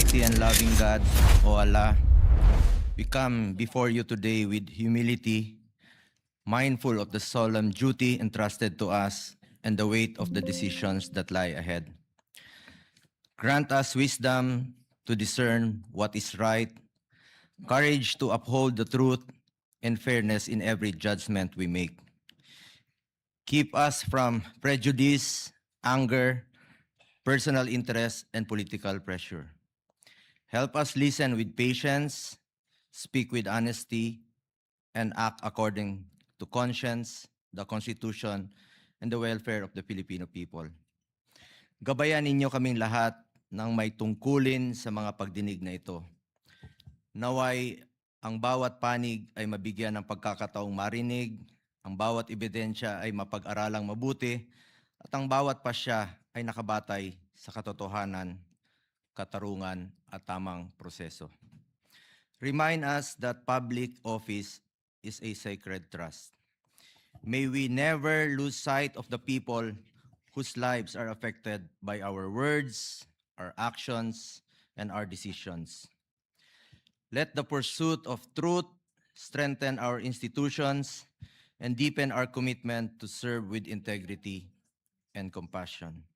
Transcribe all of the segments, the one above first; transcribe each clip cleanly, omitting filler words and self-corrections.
Almighty and loving God, O Allah, we come before you today with humility, mindful of the solemn duty entrusted to us and the weight of the decisions that lie ahead. Grant us wisdom to discern what is right, courage to uphold the truth, and fairness in every judgment we make. Keep us from prejudice, anger, personal interest, and political pressure. Help us listen with patience, speak with honesty, and act according to conscience, the Constitution, and the welfare of the Filipino people. Gabayan ninyo kaming lahat ng may tungkulin sa mga pagdinig na ito. Naway ang bawat panig ay mabigyan ng pagkakataong marinig, ang bawat ebidensya ay mapag-aralang mabuti, at ang bawat pasya ay nakabatay sa katotohanan, katarungan at tamang proseso. Remind us that public office is a sacred trust. May we never lose sight of the people whose lives are affected by our words, our actions, and our decisions. Let the pursuit of truth strengthen our institutions and deepen our commitment to serve with integrity and compassion.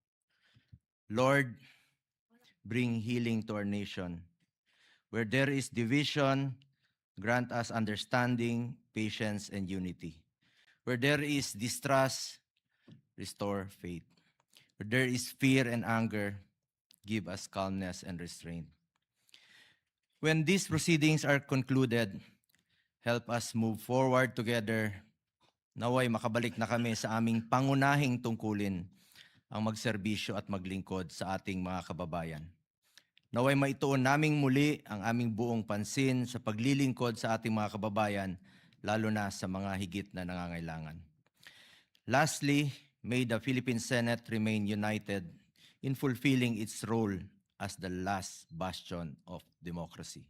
Lord, bring healing to our nation. Where there is division, grant us understanding, patience, and unity. Where there is distrust, restore faith. Where there is fear and anger, give us calmness and restraint. When these proceedings are concluded, help us move forward together. Naway makabalik na kami sa aming pangunahing tungkulin, ang magserbisyo at maglingkod sa ating mga kababayan. Naway maituon naming muli ang aming buong pansin sa paglilingkod sa ating mga kababayan, lalo na sa mga higit na nangangailangan. Lastly, may the Philippine Senate remain united in fulfilling its role as the last bastion of democracy.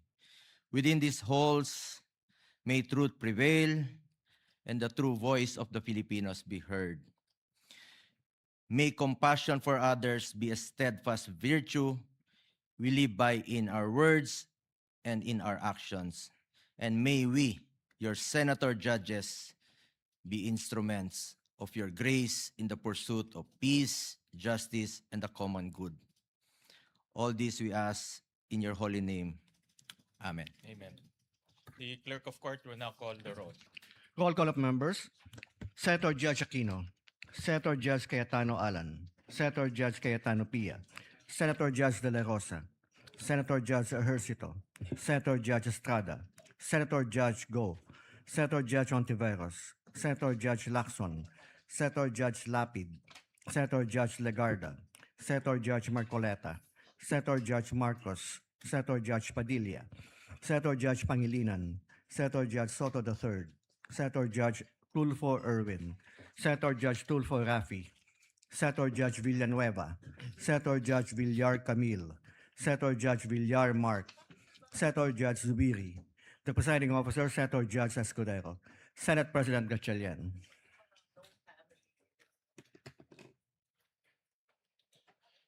Within these halls, may truth prevail and the true voice of the Filipinos be heard. May compassion for others be a steadfast virtue we live by in our words and in our actions. And may we, your senator judges, be instruments of your grace in the pursuit of peace, justice, and the common good. All this we ask in your holy name. Amen. Amen. The clerk of court will now call the roll. Roll call of members. Senator Judge Aquino. Senator Judge Cayetano Alan. Senator Judge Cayetano Pia. Senator Judge De La Rosa. Senator Judge Ejercito. Senator Judge Estrada. Senator Judge Go. Senator Judge Ontiveros. Senator Judge Lacson. Senator Judge Lapid. Senator Judge Legarda. Senator Judge Marcoleta. Senator Judge Marcos. Senator Judge Padilla. Senator Judge Pangilinan. Senator Judge Soto III. Senator Judge Tulfo Erwin. Senator Judge Tulfo Rafi. Senator Judge Villanueva. Senator Judge Villar Camille. Senator Judge Villar Mark. Senator Judge Zubiri. The presiding officer, Senator Judge Escudero. Senate President Gatchalian.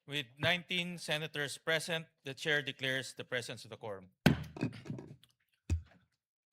With 19 senators present, the chair declares the presence of the quorum.